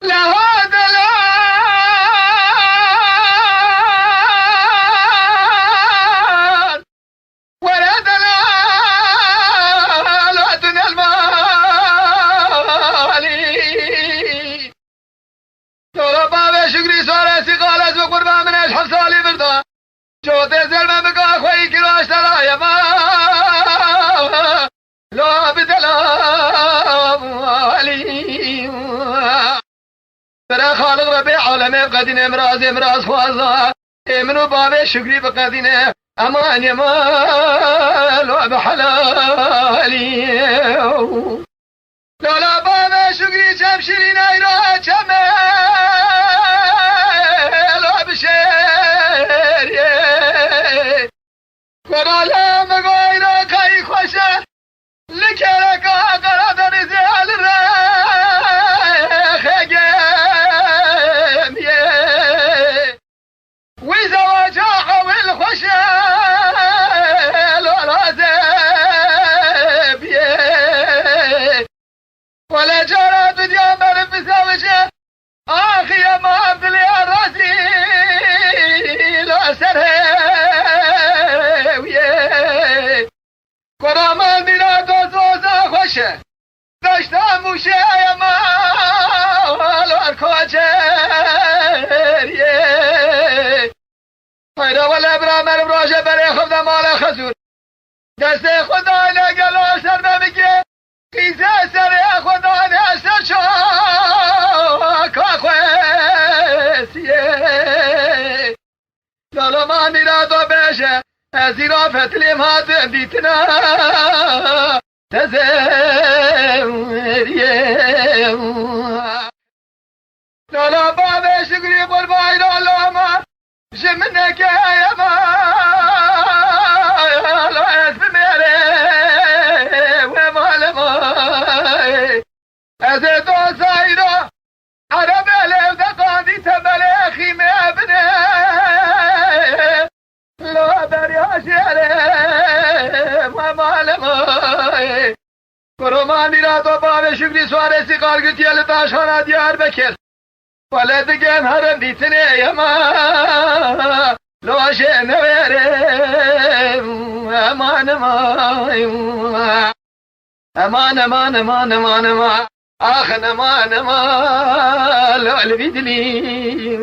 لها دلال ولا دلال الدنيا المالي دولة بابا شكري سوارسي قالت بقربان من اشحف سالي بردا جوتي زلمة بقى خوي كيلو اشترى يا ما لا بدلال مالي برا خالق ربي عالم قدين امراز خوازا امنو بابا شكري بقدين امان يا مال وبحلالي لالا بابا شكري جمشرين ايرا جمال وبشير ورالا مغايرا كاي خوشه لكرك قرادن زيال رخيم وزواجا حول خوشل ورازب ولا جرات جامر بزوجه اخي ما عبدلي الراسي لا سرهويه قرامان دینا دوزوزا خوشه داشتم موشه ای مال ارکاچریه پیدا و لبرا من راجه برای خود مال خزور دست خدا نگلا سر بمیگه قیزه سر خدا نسر چاکا خوشیه لالا من دینا دو بشه زیرا فتلیم هات دیتنا تزوریه لالا بابا شکری قربای لالا ما جمنك يا ما لا اسم میره وما لما از دو سایرا عرب لو دقادی تبل خیمه ابنه لا دریا شعره وما لما کرمانی را تو باب شکری سوارسی قارگتی لطاشانا دیار بکر ولد جن هرم دیتنه یما لوشه نویره امان ما امان امان امان امان امان آخ امان امان لو البدلی